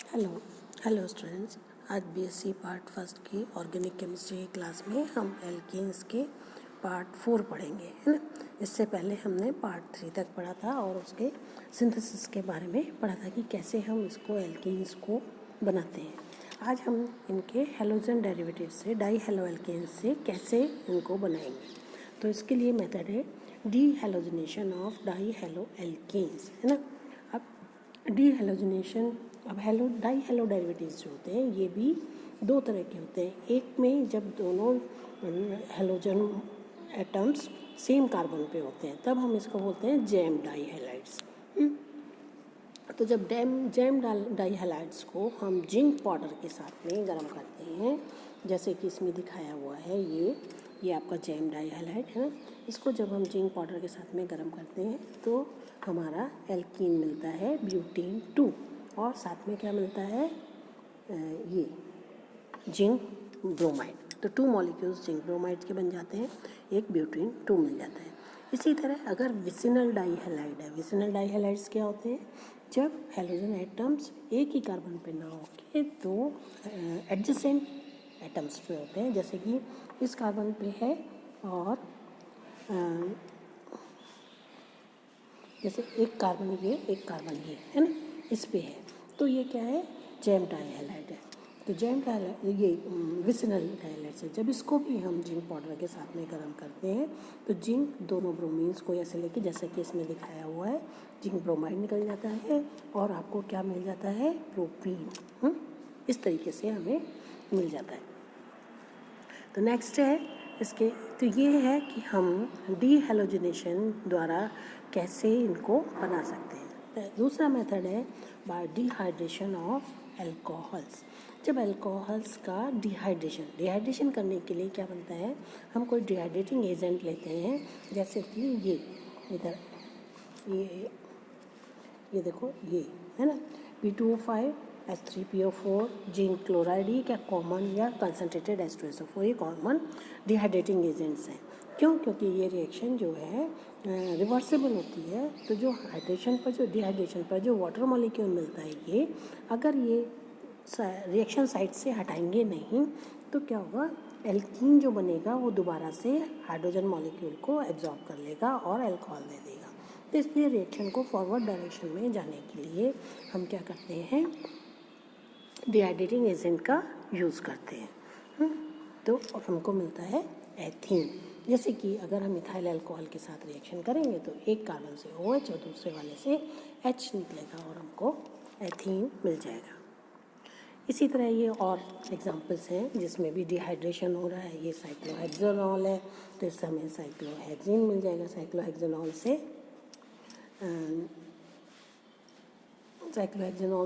Hello hello students. आज BSc part first की organic chemistry की क्लास में हम एल्केन्स के पार्ट 4 पढ़ेंगे, है ना। इससे पहले हमने पार्ट 3 तक पढ़ा था और उसके सिंथेसिस के बारे में पढ़ा था कि कैसे हम इसको एल्केन्स को बनाते हैं। आज हम इनके हैलोजन डेरिवेटिव से डाई हैलो एल्केन्स से कैसे इनको बनाएंगे। तो इसके लिए मेथड है dehalogenation of dihaloalkanes, है ना। अब डी हैलोजनेशन, अब डाई हैलो डेरिवेटिव्स जो होते हैं ये भी दो तरह के होते हैं। एक में जब दोनों हैलोजन एटम्स सेम कार्बन पे होते हैं तब हम इसको बोलते हैं जैम डाई हैलाइड्स। तो जब जैम डाई हैलाइड्स को हम जिंक पाउडर के साथ में गर्म करते हैं, जैसे कि इसमें दिखाया हुआ है ये आपका जैम डाई हैलाइड है ना। इसको जब हम जिंक पाउडर के साथ में गर्म करते हैं तो हमारा एल्कीन मिलता है ब्यूटेन 2 और साथ में क्या मिलता है ये जिंक ब्रोमाइड। तो 2 मॉलिक्यूल्स जिंक ब्रोमाइड के बन जाते हैं, एक ब्यूटेन 2 मिल जाता है। इसी तरह अगर विसिनल डाई हैलाइड है, विसिनल डाई हैलाइड्स क्या होते हैं, जब हैलोजन एटम्स एक ही कार्बन पे ना होके तो एडजेसेंट एटम्स पे होते हैं, जैसे कि इस कार्बन पे है और जैसे एक कार्बन ये है ना, इस पे है, तो ये क्या है, जैम डाई हैलाइड है। तो जैम डाई ये विसिनल डाइहाइलाइड है। जब इसको भी हम जिंक पाउडर के साथ में गर्म करते हैं तो जिंक दोनों ब्रोमीन्स को ऐसे लेके, जैसे कि इसमें दिखाया हुआ है, जिंक ब्रोमाइड निकल जाता है और आपको क्या मिल जाता है, प्रोपीन। इस तरीके से हमें मिल जाता है। तो नेक्स्ट है इसके, तो ये है कि हम डी हैलोजनेशन द्वारा कैसे इनको बना सकते हैं। दूसरा मेथड है बाय डिहाइड्रेशन ऑफ एल्कोहल्स। जब एल्कोहल्स का डिहाइड्रेशन करने के लिए क्या बनता है, हम कोई डिहाइड्रेटिंग एजेंट लेते हैं, जैसे कि ये इधर ये देखो ये है ना, P2O5 H3PO4 जिंक क्लोराइड, ये क्या कॉमन या कंसनट्रेटेड H2SO4 ये कॉमन डिहाइड्रेटिंग एजेंट्स हैं। क्यों? क्योंकि ये रिएक्शन जो है रिवर्सिबल होती है। तो जो डिहाइड्रेशन पर जो वाटर मॉलिक्यूल मिलता है, ये अगर ये रिएक्शन साइट से हटाएंगे नहीं तो क्या होगा, एल्कीन जो बनेगा वो दोबारा से हाइड्रोजन मॉलिक्यूल को एब्जॉर्ब कर लेगा और अल्कोहल दे देगा। तो इसलिए रिएक्शन को फॉरवर्ड डायरेक्शन में जाने के लिए हम क्या करते हैं, डिहाइड्रेटिंग एजेंट का यूज़ करते हैं। तो हमको मिलता है एथीन। जैसे कि अगर हम इथाइल अल्कोहल के साथ रिएक्शन करेंगे तो एक कार्बन से OH और दूसरे वाले से H निकलेगा और हमको एथीन मिल जाएगा। इसी तरह ये और एग्जांपल्स हैं जिसमें भी डिहाइड्रेशन हो रहा है। ये साइक्लोहेक्सेनॉल है, तो इससे हमें साइक्लोहेक्सीन मिल जाएगा। साइक्लोहेक्सेनॉल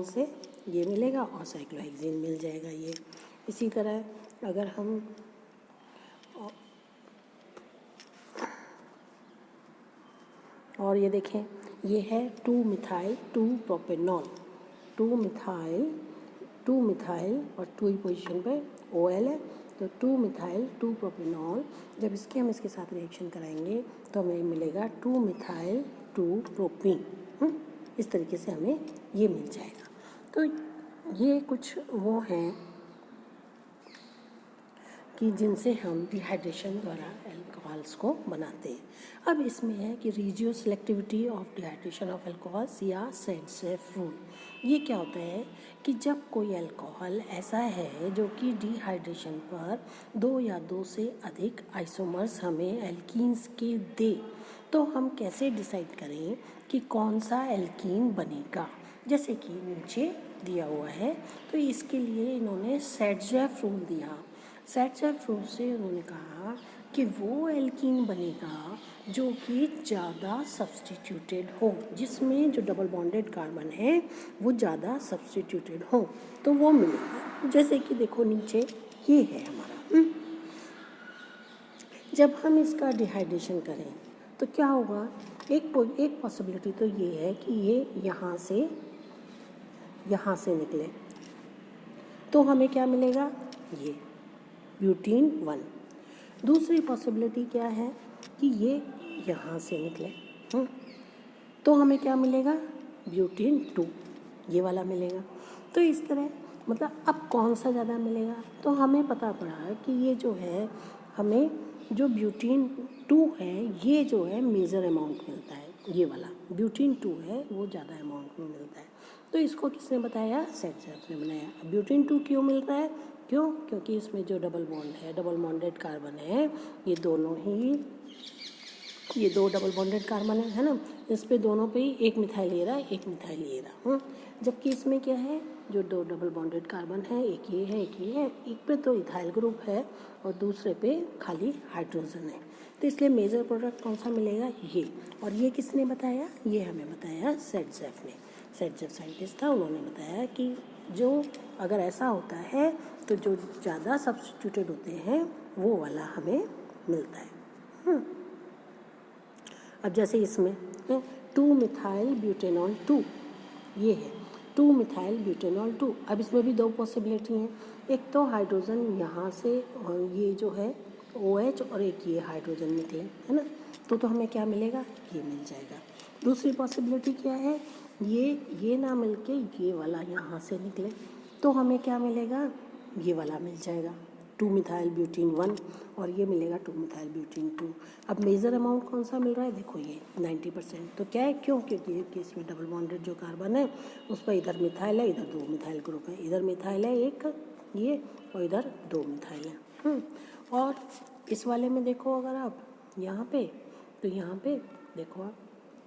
से ये मिलेगा और साइक्लोहेक्सीन मिल जाएगा ये। इसी तरह अगर हम और ये देखें, ये है 2-मिथाइल 2-प्रोपेनॉल, 2-मिथाइल और 2 ही पोजीशन पे OL है, तो 2-मिथाइल 2-प्रोपेनॉल। जब हम इसके साथ रिएक्शन कराएंगे तो हमें मिलेगा 2-मिथाइल 2-प्रोपीन। इस तरीके से हमें ये मिल जाएगा। तो ये कुछ वो हैं कि जिनसे हम डिहाइड्रेशन द्वारा अल्कोहल्स को बनाते हैं। अब इसमें है कि ratio selectivity of dehydration of alcohols या सेड्सेफ रूल। ये क्या होता है कि जब कोई अल्कोहल ऐसा है जो कि डिहाइड्रेशन पर 2 या 2 से अधिक आइसोमर्स हमें एल्कीन्स के दे, तो हम कैसे डिसाइड करें कि कौन सा एल्कीन बनेगा। जैसे कि नीचे दिया हुआ है, तो इसके लिए इन्होंने सेड्सेफ रूल दिया। सेड्सेफ रूल से उन्होंने कहा कि वो एल्कीन बनेगा जो कि ज़्यादा सब्स्टिट्यूटेड हो, जिसमें जो डबल बॉन्डेड कार्बन है वो ज़्यादा सब्स्टिट्यूटेड हो, तो वो मिलेगा। जैसे कि देखो नीचे ये है हमारा। जब हम इसका डिहाइड्रेशन करें तो क्या होगा, एक पॉसिबिलिटी तो ये है कि ये यहाँ से निकले, तो हमें क्या मिलेगा, ये ब्यूटीन 1। दूसरी पॉसिबिलिटी क्या है कि ये यहाँ से निकले, तो हमें क्या मिलेगा, ब्यूटीन 2। ये वाला मिलेगा। तो इस तरह मतलब अब कौन सा ज़्यादा मिलेगा, तो हमें पता पड़ा कि ये जो है हमें जो ब्यूटीन 2 है ये जो है मेजर अमाउंट मिलता है, ये वाला ब्यूटीन 2 है वो ज़्यादा अमाउंट में मिलता है। तो इसको किसने बताया, सेटजेफ ने बनाया। ब्यूटीन 2 क्यों मिल रहा है, क्यों, क्योंकि इसमें जो डबल बॉन्ड है, डबल बॉन्डेड कार्बन है, ये दोनों ही, ये दो डबल बॉन्डेड कार्बन है ना, इस पे दोनों पे ही एक मिथाइल ले रहा है, एक मिथाइल ले रहा है। जबकि इसमें क्या है, जो दो डबल बॉन्डेड कार्बन है, एक ये है एक ये है, एक पे तो इथाइल ग्रुप है और दूसरे पे खाली हाइड्रोजन है। तो इसलिए मेजर प्रोडक्ट कौन सा मिलेगा, ये। और ये किसने बताया, ये हमें बताया सेटजेफ ने। सेटजेफ साइंटिस्ट था, उन्होंने बताया कि जो अगर ऐसा होता है तो जो ज़्यादा सब्स्टिट्यूटेड होते हैं वो वाला हमें मिलता है। अब जैसे इसमें 2 मिथाइल ब्यूटेनॉल 2 ये है, 2 मिथाइल ब्यूटेनॉल 2। अब इसमें भी दो पॉसिबिलिटी हैं, एक तो हाइड्रोजन यहाँ से और ये जो है OH और एक ये हाइड्रोजन निकले, है ना, तो हमें क्या मिलेगा, ये मिल जाएगा। दूसरी पॉसिबिलिटी क्या है, ये ना मिलके ये वाला यहाँ से निकले, तो हमें क्या मिलेगा, ये वाला मिल जाएगा 2 मिथाइल ब्यूटीन 1 और ये मिलेगा 2 मिथाइल ब्यूटीन 2। अब मेजर अमाउंट कौन सा मिल रहा है, देखो ये 90%। तो क्या है, क्यों, क्योंकि इसमें डबल बॉन्डेड जो कार्बन है उस पर इधर मिथाइल है, इधर 2 मिथाइल ग्रुप है, इधर मिथाइल है एक ये और इधर 2 मिथाइल है। और इस वाले में देखो अगर आप यहाँ पे, तो यहाँ पे देखो आप,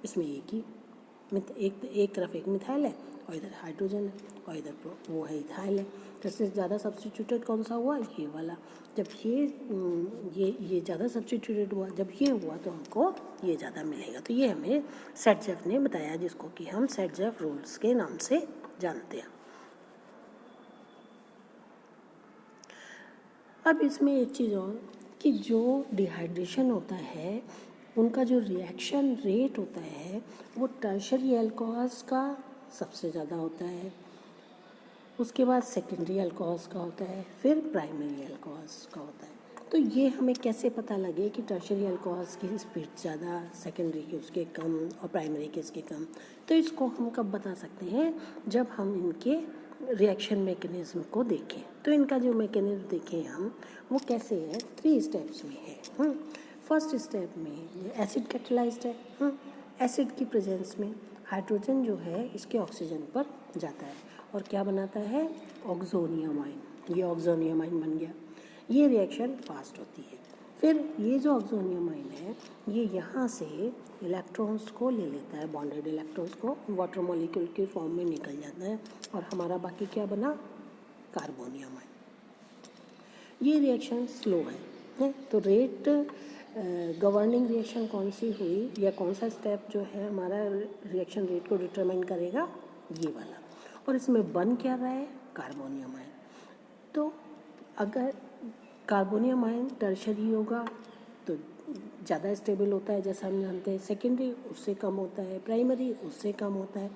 इसमें एक तरफ एक मिथाइल है और इधर हाइड्रोजन है और इधर वो है इथाइल है। तो इससे ज़्यादा सब्स्टिट्यूटेड कौन सा हुआ, ये वाला। जब ये ज़्यादा सब्स्टिट्यूटेड हुआ, जब ये हुआ तो हमको ये ज़्यादा मिलेगा। तो ये हमें सेटजेफ ने बताया, जिसको कि हम सेटजेफ रूल्स के नाम से जानते हैं। अब इसमें एक चीज़ और कि जो डिहाइड्रेशन होता है उनका जो रिएक्शन रेट होता है वो टर्शरी अल्कोहल्स का सबसे ज़्यादा होता है, उसके बाद सेकेंडरी अल्कोहल्स का होता है, फिर प्राइमरी अल्कोहल्स का होता है। तो ये हमें कैसे पता लगे कि टर्शरी अल्कोहल्स की स्पीड ज़्यादा, सेकेंडरी की उसके कम और प्राइमरी के इसके कम। तो इसको हम कब बता सकते हैं, जब हम इनके रिएक्शन मैकेनिज्म को देखें। तो इनका जो मैकेनिज्म देखें हम, वो कैसे है, 3 स्टेप्स में है। फर्स्ट स्टेप में एसिड कैटेलाइज्ड है। एसिड की प्रेजेंस में हाइड्रोजन जो है इसके ऑक्सीजन पर जाता है और क्या बनाता है, ऑक्सोनियामाइन। ये ऑक्सोनियामाइन बन गया। ये रिएक्शन फास्ट होती है। फिर ये जो ऑक्सोनियामाइन है ये यहाँ से इलेक्ट्रॉन्स को ले लेता है, बॉन्डेड इलेक्ट्रॉन्स को वाटर मॉलिक्यूल के फॉर्म में निकल जाता है और हमारा बाकी क्या बना, कार्बोनियामाइन। ये रिएक्शन स्लो है। तो रेट गवर्निंग रिएक्शन कौन सी हुई या कौन सा स्टेप जो है हमारा रिएक्शन रेट को डिटरमाइन करेगा, ये वाला। और इसमें बन क्या रहा है, कार्बोनियामाइन। तो अगर कार्बोनियामाइन टर्शरी होगा तो ज़्यादा स्टेबल होता है, जैसा हम जानते हैं। सेकेंडरी उससे कम होता है, प्राइमरी उससे कम होता है।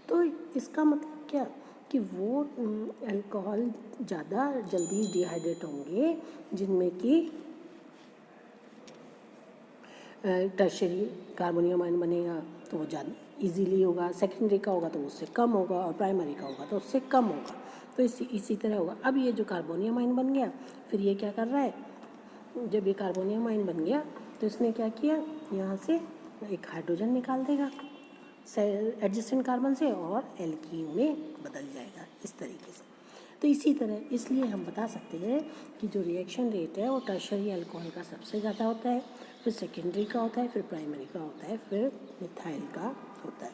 तो इसका मतलब क्या कि वो अल्कोहल ज़्यादा जल्दी डिहाइड्रेट होंगे जिनमें कि टर्शरी कार्बोनियामाइन बनेगा तो वो ज़्यादा इजीली होगा, सेकेंडरी का होगा तो उससे कम होगा और प्राइमरी का होगा तो उससे कम होगा। तो इसी तरह होगा। अब ये जो कार्बोनियामाइन बन गया, फिर ये क्या कर रहा है, जब ये कार्बोनियामाइन बन गया तो इसने क्या किया, यहाँ से एक हाइड्रोजन निकाल देगा एडजेसेंट कार्बन से और एल्कीन में बदल जाएगा इस तरीके से। तो इसी तरह इसलिए हम बता सकते हैं कि जो रिएक्शन रेट है वो टर्शरी अल्कोहल का सबसे ज़्यादा होता है, फिर सेकेंडरी का होता है, फिर प्राइमरी का होता है, फिर मिथाइल का होता है।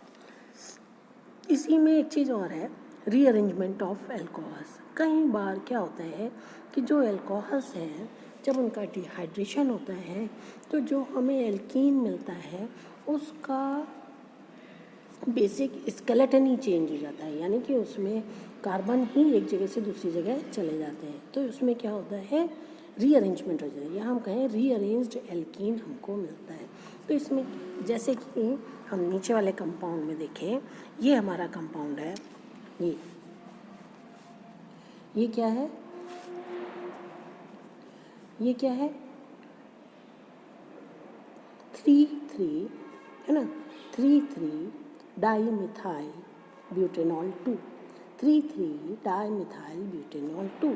इसी में एक चीज़ और है, रीअरेंजमेंट ऑफ अल्कोहल्स। कई बार क्या होता है कि जो अल्कोहल्स हैं जब उनका डिहाइड्रेशन होता है तो जो हमें एल्कीन मिलता है उसका बेसिक स्केलेटन ही चेंज हो जाता है, यानी कि उसमें कार्बन ही एक जगह से दूसरी जगह चले जाते हैं। तो उसमें क्या होता है, रीअरेंजमेंट हो जाता है, या हम कहें रीअरेंज्ड एल्कीन हमको मिलता है। तो इसमें जैसे कि हम नीचे वाले कंपाउंड में देखें, ये हमारा कंपाउंड है, ये क्या है, ये क्या है 3,3 है ना, 3,3 di methyl butanol 2, 3,3 dimethyl butanol 2।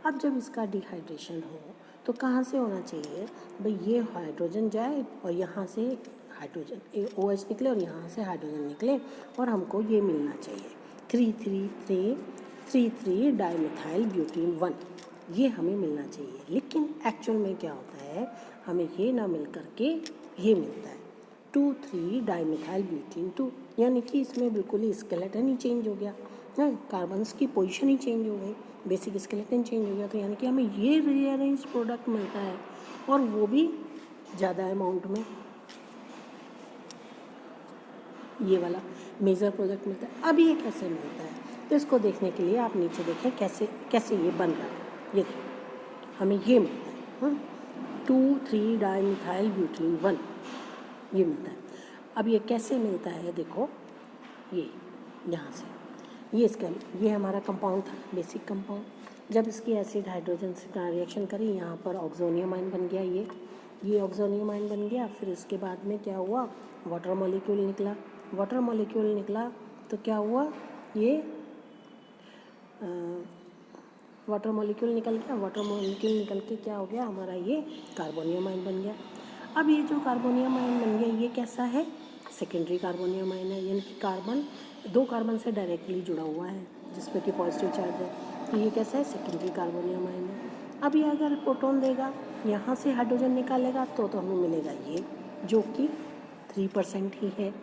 अब जब इसका डिहाइड्रेशन हो तो कहाँ से होना चाहिए भाई, ये हाइड्रोजन जाए और यहाँ से हाइड्रोजन OH निकले और यहाँ से हाइड्रोजन निकले और हमको ये मिलना चाहिए 3,3 डाईमिथाइल ब्यूटेन 1, ये हमें मिलना चाहिए। लेकिन एक्चुअल में क्या होता है, हमें ये ना मिल करके ये मिलता है 2,3 डाईमिथाइल ब्यूटेन 2, यानी कि इसमें बिल्कुल ही स्केलेटन ही चेंज हो गया है, कार्बन्स की पोजीशन ही चेंज हो गई, बेसिक स्केलेटन चेंज हो गया। तो यानी कि हमें ये रीअरेंज प्रोडक्ट मिलता है और वो भी ज़्यादा अमाउंट में, ये वाला मेजर प्रोडक्ट मिलता है। अब ये कैसे मिलता है, तो इसको देखने के लिए आप नीचे देखें कैसे कैसे ये बन रहा है। ये देखिए हमें ये मिलता है 2,3 डाईमिथाइल ब्यूटेन 1, ये मिलता है। अब ये कैसे मिलता है, देखो ये यहाँ से, ये इसका ये हमारा कंपाउंड था, बेसिक कंपाउंड। जब इसकी एसिड हाइड्रोजन से रिएक्शन करी, यहाँ पर ऑक्सोनियम आयन बन गया, ये ऑक्सोनियम आयन बन गया। फिर उसके बाद में क्या हुआ, वाटर मॉलिक्यूल निकला। वाटर मॉलिक्यूल निकला तो क्या हुआ, ये वाटर मॉलिक्यूल निकल गया। वाटर मॉलिक्यूल निकल के क्या हो गया, हमारा ये कार्बोनियम आयन बन गया। अब ये जो कार्बोनियम आयन बन गया, ये कैसा है, सेकेंडरी कार्बोनियम आयन है, यानी कि कार्बन 2 कार्बन से डायरेक्टली जुड़ा हुआ है जिसपे कि पॉजिटिव चार्ज है। तो ये कैसा है, सेकेंडरी कार्बोनियम आयन है। अब ये अगर प्रोटॉन देगा, यहाँ से हाइड्रोजन निकालेगा तो हमें मिलेगा ये, जो कि 3% ही है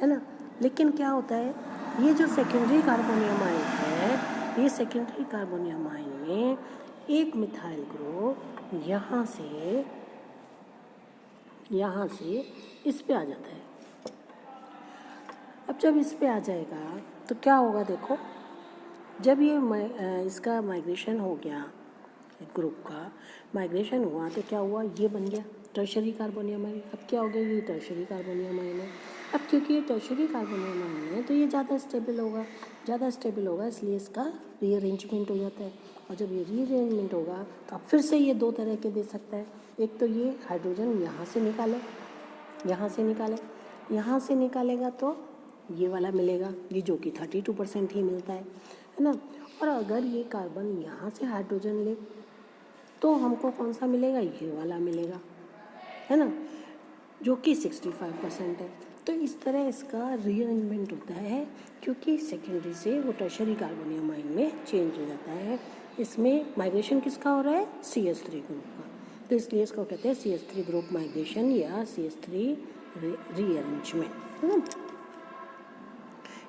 ना। लेकिन क्या होता है, ये जो सेकेंडरी कार्बोनियम आयन है, ये सेकेंडरी कार्बोनियम आयन में एक मिथाइल ग्रुप यहाँ से इस पे आ जाता है। अब जब इस पे आ जाएगा तो क्या होगा, देखो जब ये इसका माइग्रेशन हो गया, ग्रुप का माइग्रेशन हुआ तो क्या हुआ, ये बन गया टर्शरी कार्बोनियम आयन। अब क्या हो गया, ये टर्शरी कार्बोनियम आयन है। अब क्योंकि ये टर्शरी कार्बोनियम आयन है तो ये ज़्यादा स्टेबल होगा, इसलिए इसका रीअरेंजमेंट हो जाता है। और जब ये रीअरेंजमेंट होगा तो अब फिर से ये 2 तरह के दे सकता है। एक तो ये हाइड्रोजन यहाँ से निकालेगा तो ये वाला मिलेगा, ये जो कि 32% ही मिलता है ना। और अगर ये कार्बन यहाँ से हाइड्रोजन ले तो हमको कौन सा मिलेगा, ये वाला मिलेगा, है ना, जो कि 65% है। तो इस तरह इसका रीअरेंजमेंट होता है, क्योंकि सेकेंडरी से वो टर्शरी कार्बोनियम आयन में चेंज हो जाता है। इसमें माइग्रेशन किसका हो रहा है, CH3 ग्रुप का, तो इसलिए इसको कहते हैं CH3 ग्रुप माइग्रेशन या CH3 रीअरेंजमेंट, है ना।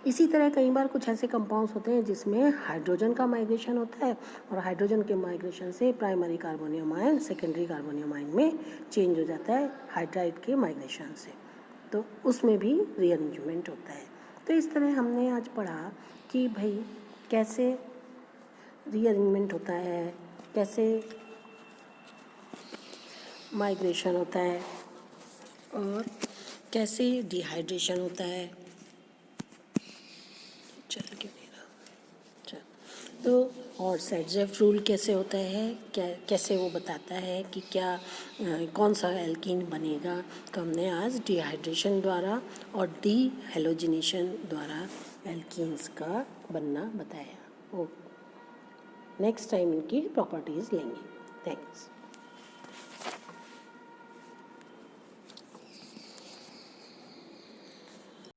इसी तरह कई बार कुछ ऐसे कंपाउंड्स होते हैं जिसमें हाइड्रोजन का माइग्रेशन होता है और हाइड्रोजन के माइग्रेशन से primary carbonium ion secondary carbonium ion में चेंज हो जाता है हाइड्राइड के माइग्रेशन से, तो उसमें भी रीअरेंजमेंट होता है। तो इस तरह हमने आज पढ़ा कि भाई कैसे रीअरेंजमेंट होता है, कैसे माइग्रेशन होता है और कैसे डिहाइड्रेशन होता है। चल क्यों नहीं रहा, चल तो और सेडजेफ रूल कैसे होता है, कैसे वो बताता है कि क्या कौन सा एल्कीन बनेगा। तो हमने आज डिहाइड्रेशन द्वारा और डी हेलोजिनेशन द्वारा एल्कीन्स का बनना बताया। नेक्स्ट टाइम इनकी प्रॉपर्टीज़ लेंगे। थैंक्स।